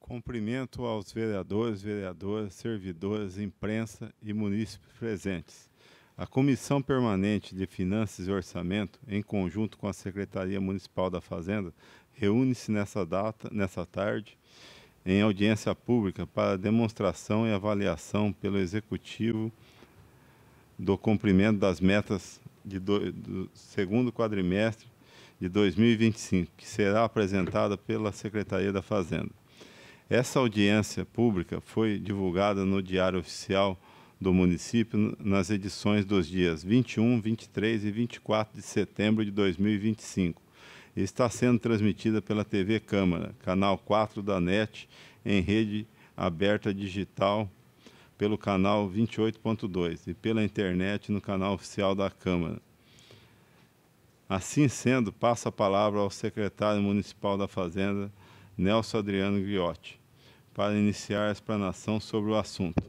Cumprimento aos vereadores, vereadoras, servidores, imprensa e munícipes presentes. A Comissão Permanente de Finanças e Orçamento, em conjunto com a Secretaria Municipal da Fazenda, reúne-se nessa tarde, em audiência pública para demonstração e avaliação pelo Executivo do cumprimento das metas do segundo quadrimestre de 2025, que será apresentada pela Secretaria da Fazenda. Essa audiência pública foi divulgada no Diário Oficial do município nas edições dos dias 21, 23 e 24 de setembro de 2025. E está sendo transmitida pela TV Câmara, canal 4 da NET, em rede aberta digital, pelo canal 28.2 e pela internet no canal oficial da Câmara. Assim sendo, passo a palavra ao secretário municipal da Fazenda, Nelson Adriano Ghiotti, para iniciar a explanação sobre o assunto.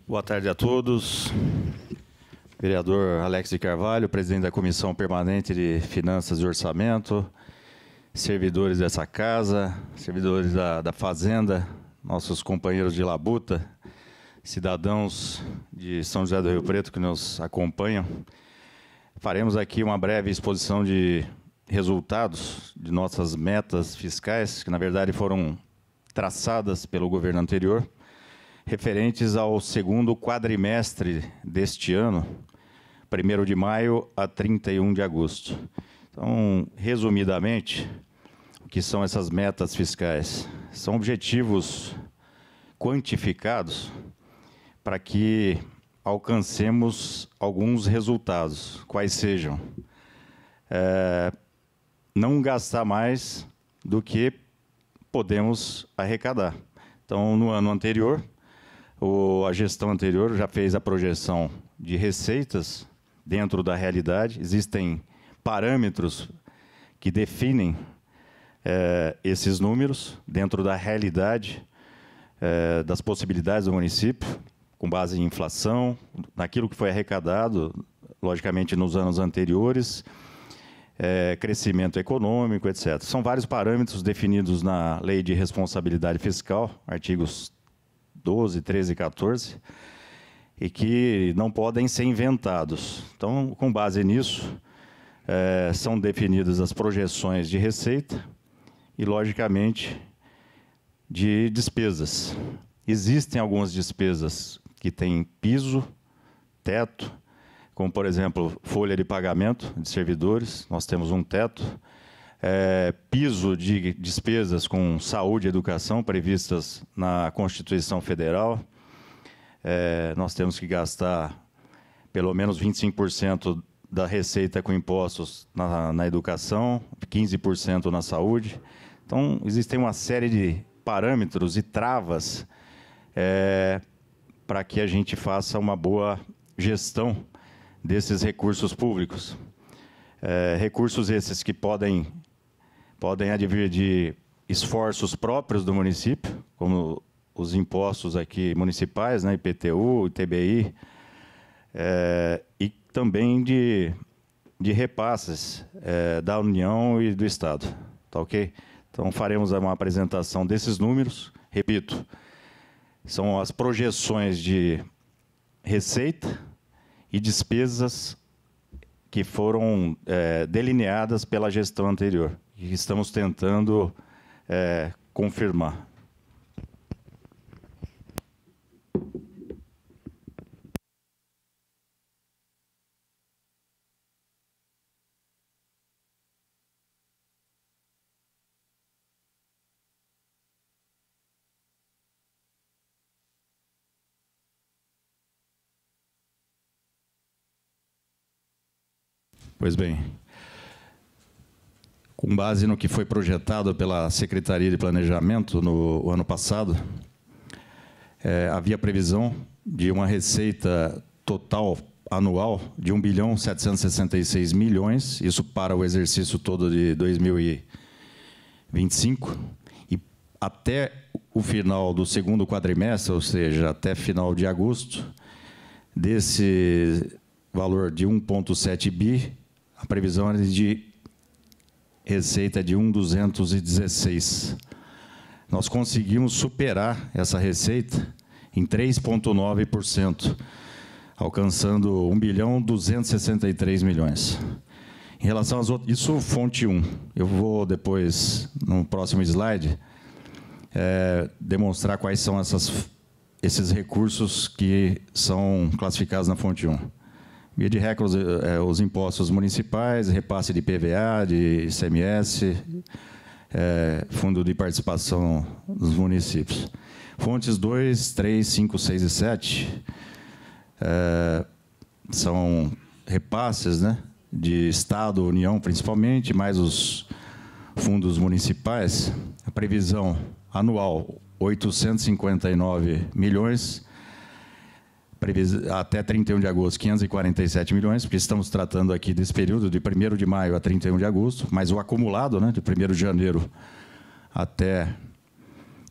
Boa tarde a todos. Vereador Alex de Carvalho, presidente da Comissão Permanente de Finanças e Orçamento, servidores dessa casa, servidores da Fazenda, nossos companheiros de labuta, cidadãos de São José do Rio Preto que nos acompanham. Faremos aqui uma breve exposição de resultados de nossas metas fiscais, que na verdade foram traçadas pelo governo anterior, referentes ao segundo quadrimestre deste ano, 1º de maio a 31 de agosto. Então, resumidamente, o que são essas metas fiscais? São objetivos quantificados para que alcancemos alguns resultados, quais sejam não gastar mais do que podemos arrecadar. Então, no ano anterior, a gestão anterior já fez a projeção de receitas dentro da realidade. Existem parâmetros que definem esses números dentro da realidade das possibilidades do município, com base em inflação, naquilo que foi arrecadado, logicamente, nos anos anteriores, crescimento econômico, etc. São vários parâmetros definidos na Lei de Responsabilidade Fiscal, artigos 12, 13 e 14, e que não podem ser inventados. Então, com base nisso, são definidas as projeções de receita e, logicamente, de despesas. Existem algumas despesas que têm piso, teto, como, por exemplo, folha de pagamento de servidores, nós temos um teto, piso de despesas com saúde e educação previstas na Constituição Federal, nós temos que gastar pelo menos 25% da receita com impostos na educação, 15% na saúde. Então, existem uma série de parâmetros e travas para que a gente faça uma boa gestão desses recursos públicos. Recursos esses que podem advir de esforços próprios do município, como os impostos aqui municipais, né, IPTU, ITBI, e também de repasses da União e do Estado. Tá ok? Então, faremos uma apresentação desses números. Repito, são as projeções de receita e despesas que foram delineadas pela gestão anterior, e estamos tentando confirmar. Pois bem, com base no que foi projetado pela Secretaria de Planejamento no ano passado, havia previsão de uma receita total anual de 1.766 bilhões, isso para o exercício todo de 2025, e até o final do segundo quadrimestre, ou seja, até final de agosto, desse valor de 1,7 bi, a previsão era de receita de 1.216. Nós conseguimos superar essa receita em 3,9%, alcançando 1.263 milhões. Em relação às outras, isso fonte 1. Eu vou depois, no próximo slide, demonstrar quais são esses recursos que são classificados na fonte 1. Via de regra, os impostos municipais, repasse de PVA, de ICMS, fundo de participação dos municípios. Fontes 2, 3, 5, 6 e 7 são repasses, né, de Estado, União, principalmente, mais os fundos municipais. A previsão anual, 859 milhões, até 31 de agosto, 547 milhões, porque estamos tratando aqui desse período de 1º de maio a 31 de agosto, mas o acumulado, né, de 1º de janeiro até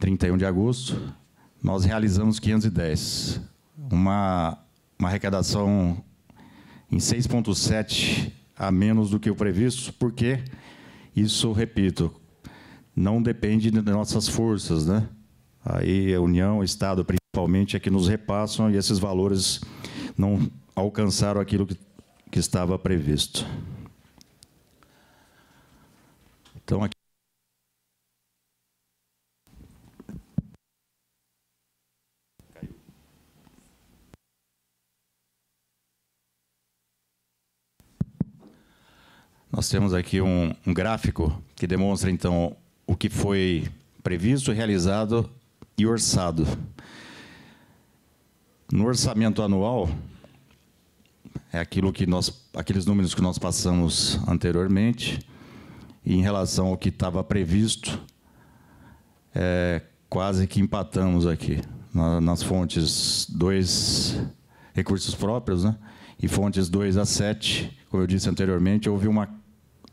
31 de agosto, nós realizamos 510. Uma arrecadação em 6,7% a menos do que o previsto, porque isso, repito, não depende de nossas forças, né? Aí a União, o Estado, principalmente, é que nos repassam e esses valores não alcançaram aquilo que estava previsto. Então, aqui nós temos aqui um gráfico que demonstra, então, o que foi previsto, realizado e orçado. No orçamento anual, aqueles números que nós passamos anteriormente, e em relação ao que estava previsto, quase que empatamos aqui. Nas fontes 2, recursos próprios, né? E fontes 2 a 7, como eu disse anteriormente, houve uma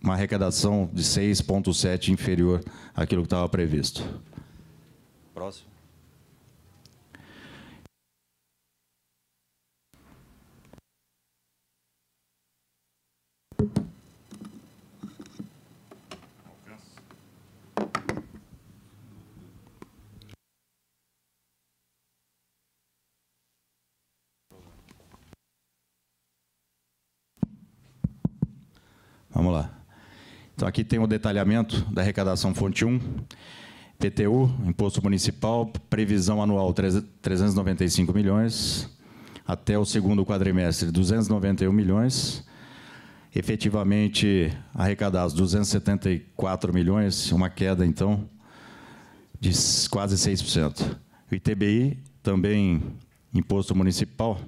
arrecadação de 6,7% inferior àquilo que estava previsto. Próximo. Vamos lá. Então, aqui tem o detalhamento da arrecadação fonte 1, PTU, Imposto Municipal, previsão anual 395 milhões, até o segundo quadrimestre 291 milhões, efetivamente arrecadados 274 milhões, uma queda, então, de quase 6%. O ITBI, também Imposto Municipal,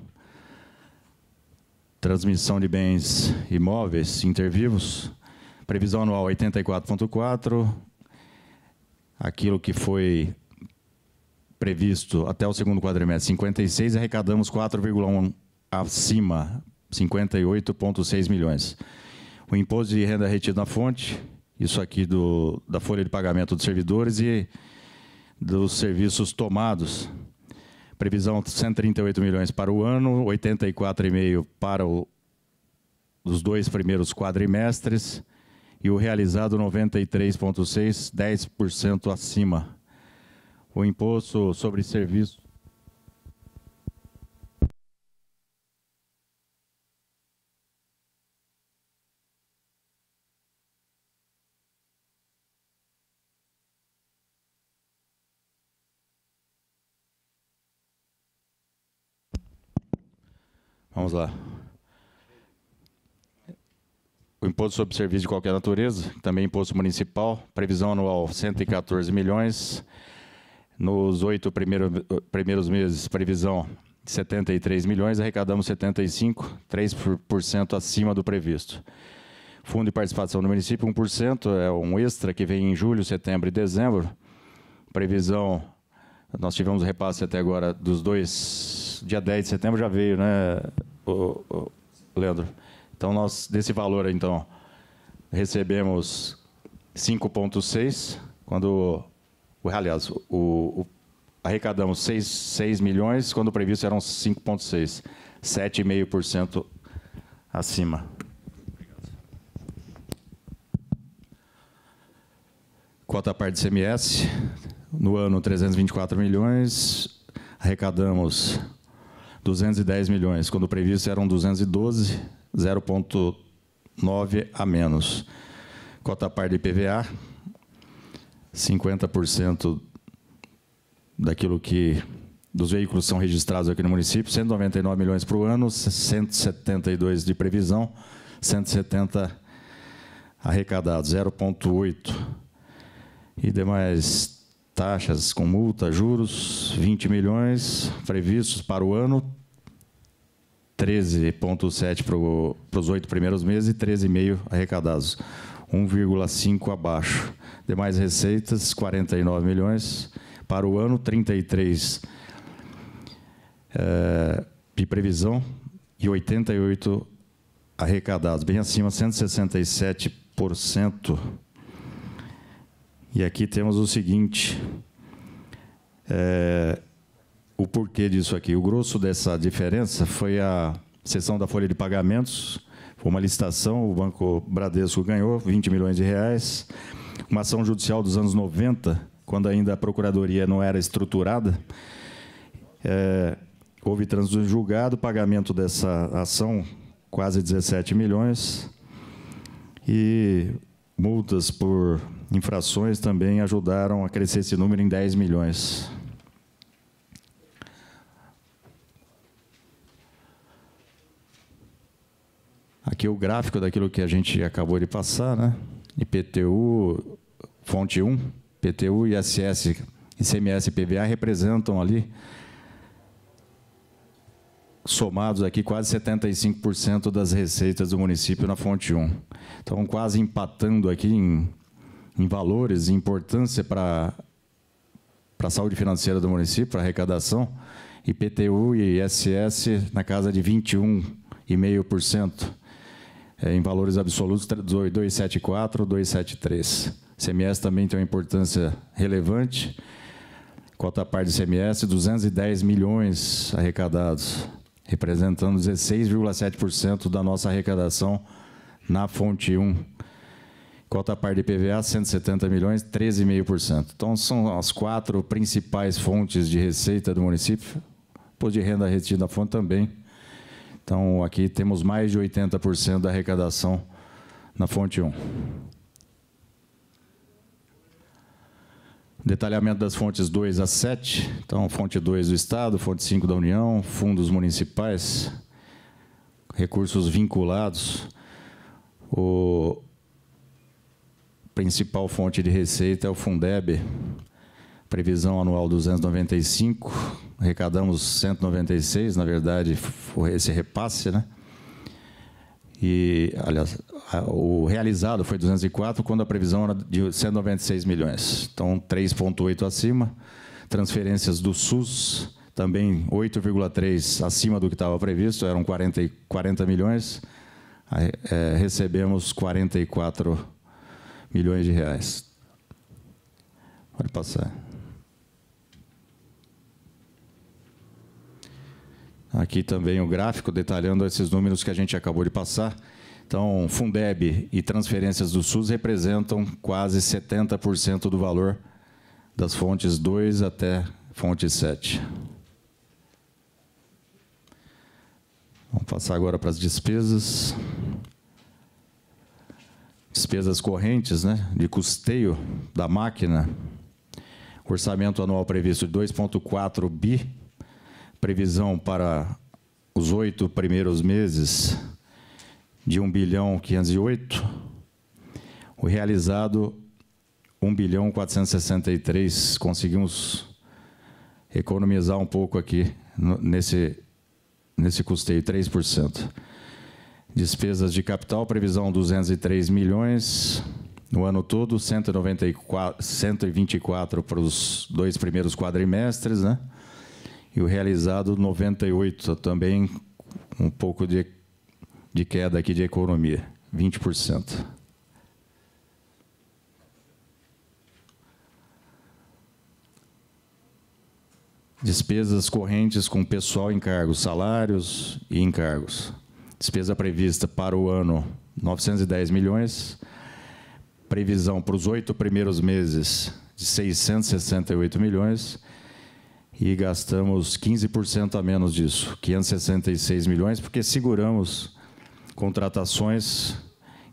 transmissão de bens imóveis intervivos, previsão anual 84,4%, aquilo que foi previsto até o segundo quadrimestre 56, arrecadamos 4,1% acima, 58,6 milhões. O imposto de renda retido na fonte, isso aqui da folha de pagamento dos servidores e dos serviços tomados, previsão 138 milhões para o ano, 84,5 para os 2 primeiros quadrimestres e o realizado 93,6, 10% acima. O imposto sobre serviço. Vamos lá. O imposto sobre serviço de qualquer natureza, também imposto municipal, previsão anual 114 milhões. Nos 8 primeiros meses, previsão de 73 milhões, arrecadamos 75, 3% acima do previsto. Fundo de participação do município, 1%, é um extra que vem em julho, setembro e dezembro. Previsão, nós tivemos repasse até agora dos 2, dia 10 de setembro já veio, né, Leandro? Então, nós, desse valor, então, recebemos 5,6, quando, aliás, arrecadamos 6 milhões, quando o previsto eram 5,6, 7,5% acima. Cota à parte de CMS, no ano 324 milhões, arrecadamos 210 milhões, quando previsto eram 212, 0,9 a menos. Cota à parte de IPVA, 50% daquilo que dos veículos são registrados aqui no município, 199 milhões para o ano, 172 de previsão, 170 arrecadados, 0,8. E demais taxas com multa, juros, 20 milhões previstos para o ano, 13,7 para os 8 primeiros meses e 13,5 arrecadados, 1,5 abaixo. Demais receitas, 49 milhões para o ano, 33 de previsão e 88 arrecadados, bem acima, 167%. E aqui temos o seguinte, o porquê disso aqui. O grosso dessa diferença foi a cessão da folha de pagamentos, foi uma licitação, o Banco Bradesco ganhou 20 milhões de reais, uma ação judicial dos anos 90, quando ainda a Procuradoria não era estruturada, houve trânsito julgado, pagamento dessa ação, quase 17 milhões, e multas por infrações também ajudaram a crescer esse número em 10 milhões. Aqui o gráfico daquilo que a gente acabou de passar, né? IPTU, fonte 1, IPTU, ISS, ICMS e PVA representam ali, somados aqui, quase 75% das receitas do município na fonte 1. Então, quase empatando aqui em valores, em importância para a saúde financeira do município, para a arrecadação, IPTU e ISS na casa de 21,5%, em valores absolutos, 274, 273. CMS também tem uma importância relevante, cota à parte de CMS, 210 milhões arrecadados, representando 16,7% da nossa arrecadação na fonte 1. Cota à parte de IPVA, 170 milhões, 13,5%. Então, são as 4 principais fontes de receita do município. Imposto de renda retido da fonte também. Então, aqui temos mais de 80% da arrecadação na fonte 1. Detalhamento das fontes 2 a 7. Então, fonte 2 do Estado, fonte 5 da União, fundos municipais, recursos vinculados. O principal fonte de receita é o Fundeb, previsão anual 295, arrecadamos 196, na verdade, foi esse repasse, né? E, aliás, o realizado foi 204, quando a previsão era de 196 milhões. Então, 3,8 acima. Transferências do SUS, também 8,3 acima do que estava previsto, eram 40 milhões. Recebemos 44 milhões de reais. Pode passar. Aqui também o gráfico detalhando esses números que a gente acabou de passar. Então, Fundeb e transferências do SUS representam quase 70% do valor das fontes 2 até fonte 7. Vamos passar agora para as despesas. Despesas correntes, né, de custeio da máquina. Orçamento anual previsto de 2,4 bi. Previsão para os 8 primeiros meses de 1.508 bilhão. O realizado, 1.463 bilhão. Conseguimos economizar um pouco aqui nesse custeio, 3%. Despesas de capital, previsão 203 milhões. No ano todo, 124 para os 2 primeiros quadrimestres, né? E o realizado, 98, também um pouco de queda aqui de economia, 20%. Despesas correntes com pessoal, encargos, salários e encargos. Despesa prevista para o ano, 910 milhões. previsão para os 8 primeiros meses de 668 milhões e gastamos 15% a menos disso, 566 milhões, porque seguramos contratações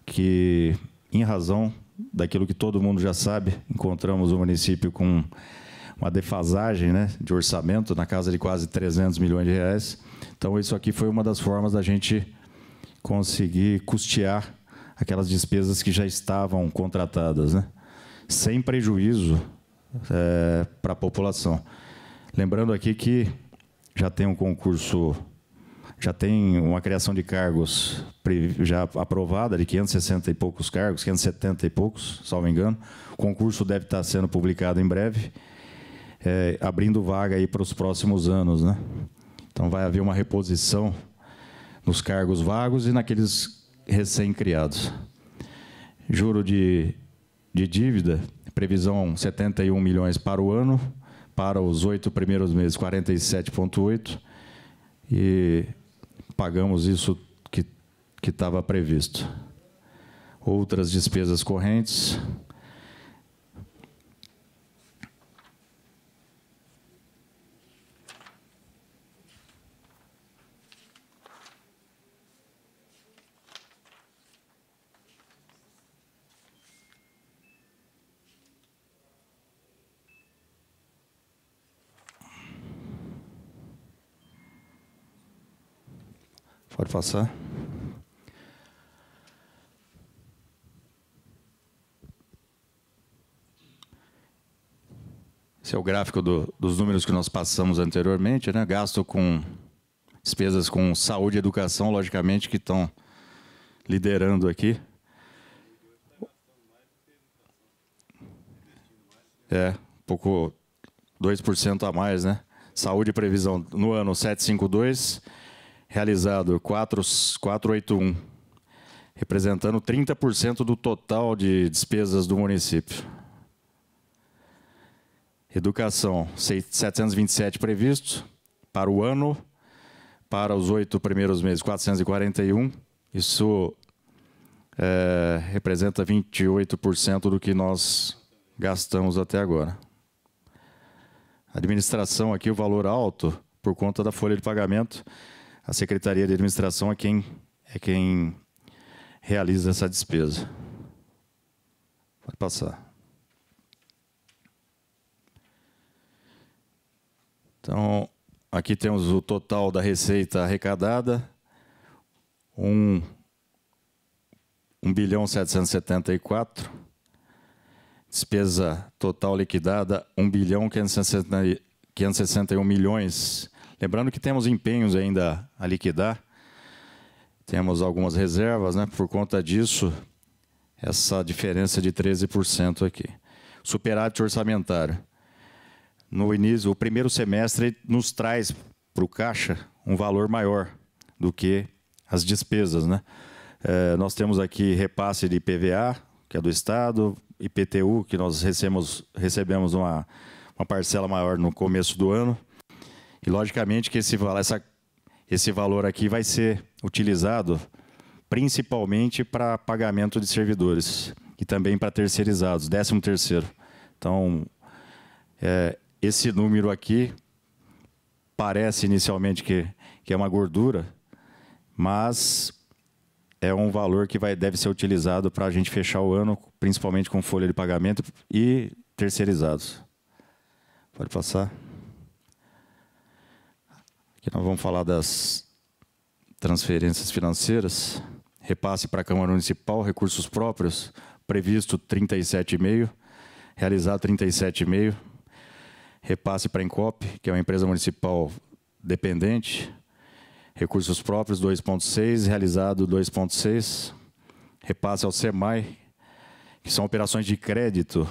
que, em razão daquilo que todo mundo já sabe, encontramos o município com uma defasagem, né, de orçamento na casa de quase 300 milhões de reais. Então, isso aqui foi uma das formas da gente conseguir custear aquelas despesas que já estavam contratadas, né, sem prejuízo para a população. Lembrando aqui que já tem um concurso, já tem uma criação de cargos já aprovada, de 560 e poucos cargos, 570 e poucos, salvo engano. O concurso deve estar sendo publicado em breve, abrindo vaga aí para os próximos anos, né? Então, vai haver uma reposição nos cargos vagos e naqueles recém-criados. Juro de dívida, previsão 71 milhões para o ano, para os 8 primeiros meses, 47,8, e pagamos isso que estava previsto. Outras despesas correntes. Pode passar. Esse é o gráfico dos números que nós passamos anteriormente, né? Gasto com despesas com saúde e educação, logicamente, que estão liderando aqui. Pouco, 2% a mais, né? Saúde e previsão no ano 752, realizado 481, representando 30% do total de despesas do município. Educação, 727 previstos para o ano, para os 8 primeiros meses, 441. Isso representa 28% do que nós gastamos até agora. Administração, aqui o valor alto, por conta da folha de pagamento. A Secretaria de Administração é quem realiza essa despesa. Pode passar. Então, aqui temos o total da receita arrecadada, 1.774 bilhão. Despesa total liquidada, 1.561 milhões. Lembrando que temos empenhos ainda a liquidar, temos algumas reservas, né? Por conta disso, essa diferença de 13% aqui. Superávit orçamentário. No início, o primeiro semestre nos traz para o caixa um valor maior do que as despesas, né? Nós temos aqui repasse de IPVA, que é do Estado, IPTU, que nós recebemos uma parcela maior no começo do ano. E, logicamente, que esse valor aqui vai ser utilizado principalmente para pagamento de servidores e também para terceirizados, 13º. Então, esse número aqui parece inicialmente que é uma gordura, mas é um valor que deve ser utilizado para a gente fechar o ano, principalmente com folha de pagamento e terceirizados. Pode passar. Aqui nós vamos falar das transferências financeiras. Repasse para a Câmara Municipal, recursos próprios, previsto 37,5, realizado 37,5. Repasse para a Encop, que é uma empresa municipal dependente, recursos próprios 2,6, realizado 2,6. Repasse ao SEMAI, que são operações de crédito.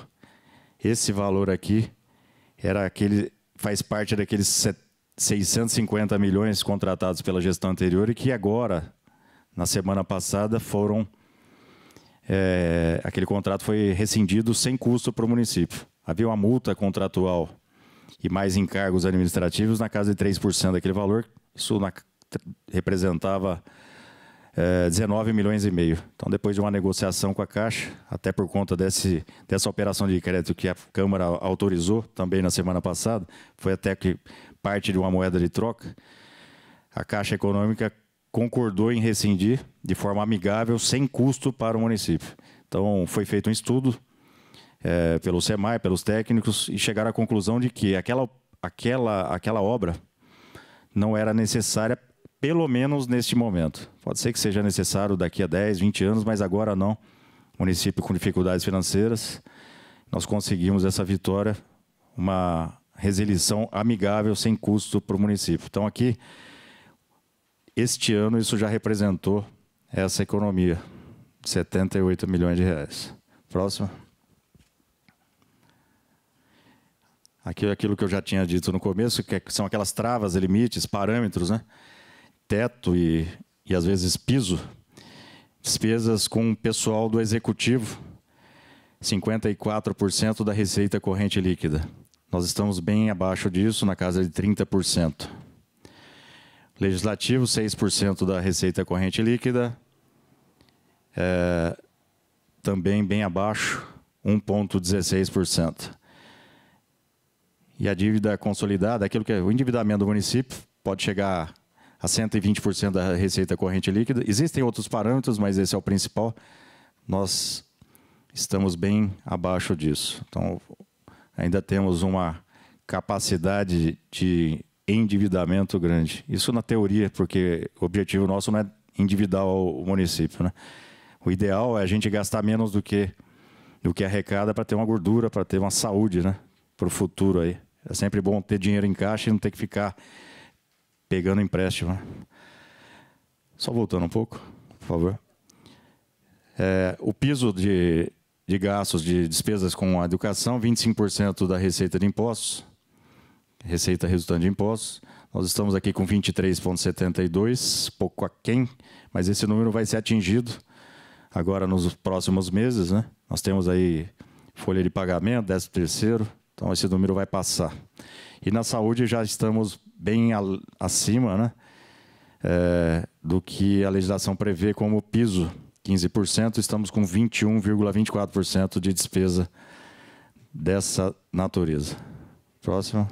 Esse valor aqui faz parte daqueles 650 milhões contratados pela gestão anterior e que agora, na semana passada, aquele contrato foi rescindido sem custo para o município. Havia uma multa contratual e mais encargos administrativos na casa de 3% daquele valor. Isso representava 19,5 milhões. Então, depois de uma negociação com a Caixa, até por conta dessa operação de crédito que a Câmara autorizou também na semana passada, foi até que parte de uma moeda de troca, a Caixa Econômica concordou em rescindir de forma amigável, sem custo para o município. Então, foi feito um estudo pelo SEMAI, pelos técnicos, e chegaram à conclusão de que aquela obra não era necessária, pelo menos neste momento. Pode ser que seja necessário daqui a 10, 20 anos, mas agora não. Município com dificuldades financeiras, nós conseguimos essa vitória, uma resilição amigável, sem custo para o município. Então, aqui, este ano, isso já representou essa economia, 78 milhões de reais. Próximo. Aquilo que eu já tinha dito no começo, que são aquelas travas, limites, parâmetros, né? Teto e às vezes piso. Despesas com pessoal do executivo, 54% da receita corrente líquida. Nós estamos bem abaixo disso, na casa de 30%. Legislativo, 6% da receita corrente líquida. Também bem abaixo, 1,16%. E a dívida consolidada, aquilo que é o endividamento do município, pode chegar a 120% da receita corrente líquida. Existem outros parâmetros, mas esse é o principal. Nós estamos bem abaixo disso. Então, ainda temos uma capacidade de endividamento grande. Isso na teoria, porque o objetivo nosso não é endividar o município, né? O ideal é a gente gastar menos do que arrecada para ter uma gordura, para ter uma saúde, né? Para o futuro aí. É sempre bom ter dinheiro em caixa e não ter que ficar pegando empréstimo, né? Só voltando um pouco, por favor. O piso de gastos, de despesas com a educação, 25% da receita de impostos, receita resultante de impostos. Nós estamos aqui com 23,72, pouco aquém, mas esse número vai ser atingido agora nos próximos meses, né? Nós temos aí folha de pagamento, 13º, então esse número vai passar. E na saúde já estamos bem acima, né, do que a legislação prevê como piso, 15%, estamos com 21,24% de despesa dessa natureza. Próximo.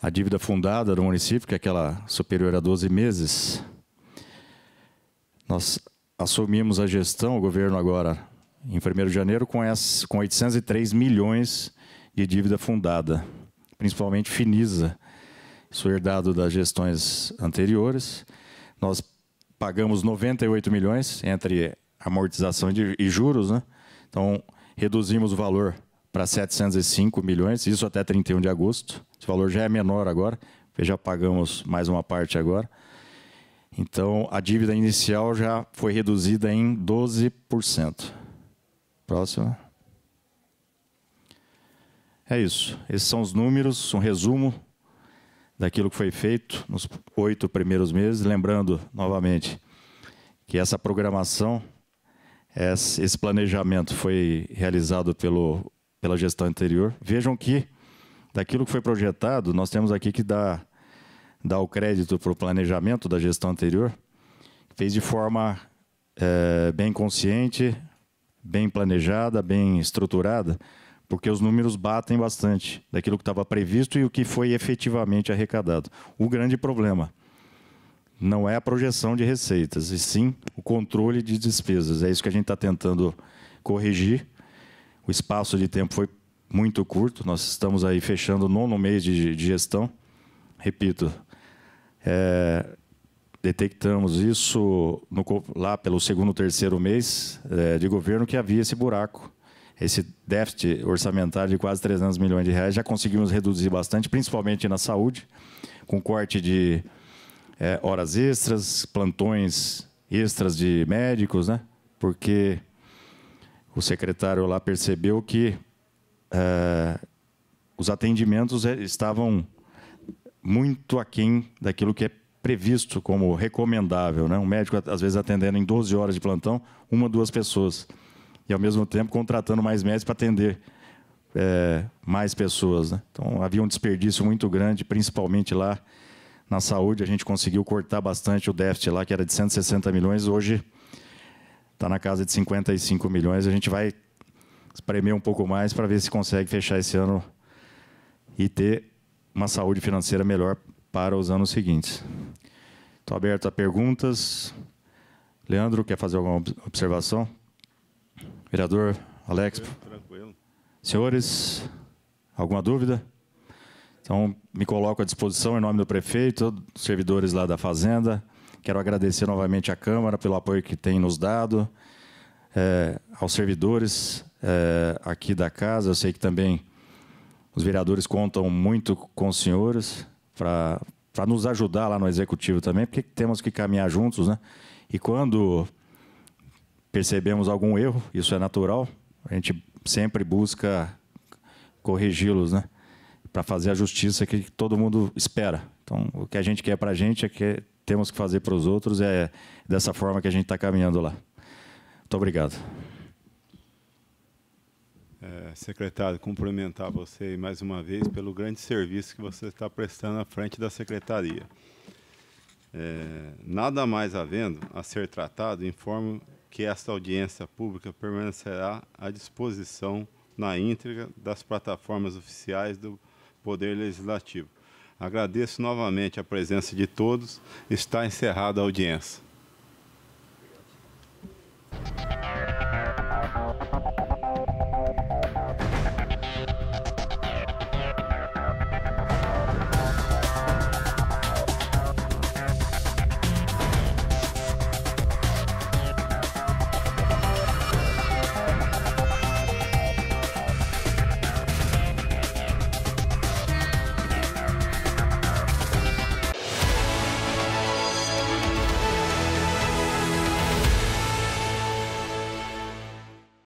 A dívida fundada do município, que é aquela superior a 12 meses, nós assumimos a gestão, o governo agora, em 1º de janeiro, com 803 milhões de dívida fundada, principalmente Finisa, isso herdado das gestões anteriores. Nós pagamos 98 milhões entre amortização e juros, né? Então, reduzimos o valor para 705 milhões, isso até 31 de agosto. Esse valor já é menor agora, porque já pagamos mais uma parte agora. Então, a dívida inicial já foi reduzida em 12%. Próximo. É isso. Esses são os números, um resumo daquilo que foi feito nos 8 primeiros meses. Lembrando, novamente, que essa programação, esse planejamento foi realizado pela gestão anterior. Vejam que, daquilo que foi projetado, nós temos aqui que dar o crédito para o planejamento da gestão anterior, fez de forma bem consciente, bem planejada, bem estruturada, porque os números batem bastante daquilo que estava previsto e o que foi efetivamente arrecadado. O grande problema não é a projeção de receitas, e sim o controle de despesas. É isso que a gente está tentando corrigir. O espaço de tempo foi muito curto, nós estamos aí fechando o 9º mês de gestão. Repito, detectamos isso lá pelo 2º, 3º mês de governo, que havia esse buraco, esse déficit orçamentário de quase 300 milhões de reais. Já conseguimos reduzir bastante, principalmente na saúde, com corte de horas extras, plantões extras de médicos, né? Porque o secretário lá percebeu que os atendimentos estavam muito aquém daquilo que é previsto como recomendável, né? Um médico, às vezes, atendendo em 12 horas de plantão, 1, 2 pessoas. E, ao mesmo tempo, contratando mais médicos para atender mais pessoas, né? Então, havia um desperdício muito grande, principalmente lá Na saúde, a gente conseguiu cortar bastante o déficit lá, que era de 160 milhões, hoje está na casa de 55 milhões. A gente vai espremer um pouco mais para ver se consegue fechar esse ano e ter uma saúde financeira melhor para os anos seguintes. Estou aberto a perguntas. Leandro, quer fazer alguma observação? Vereador Alex? Tranquilo. Senhores, alguma dúvida? Então, me coloco à disposição em nome do prefeito, dos servidores lá da Fazenda. Quero agradecer novamente à Câmara pelo apoio que tem nos dado, aos servidores aqui da casa. Eu sei que também os vereadores contam muito com os senhores para nos ajudar lá no Executivo também, porque temos que caminhar juntos, né? E quando percebemos algum erro, isso é natural, a gente sempre busca corrigi-los, né? Para fazer a justiça que todo mundo espera. Então, o que a gente quer para a gente é que temos que fazer para os outros, é dessa forma que a gente está caminhando lá. Muito obrigado. Secretário, cumprimentar você mais uma vez pelo grande serviço que você está prestando à frente da Secretaria. Nada mais havendo a ser tratado, informo que esta audiência pública permanecerá à disposição na íntegra das plataformas oficiais do Poder Legislativo. Agradeço novamente a presença de todos. Está encerrada a audiência.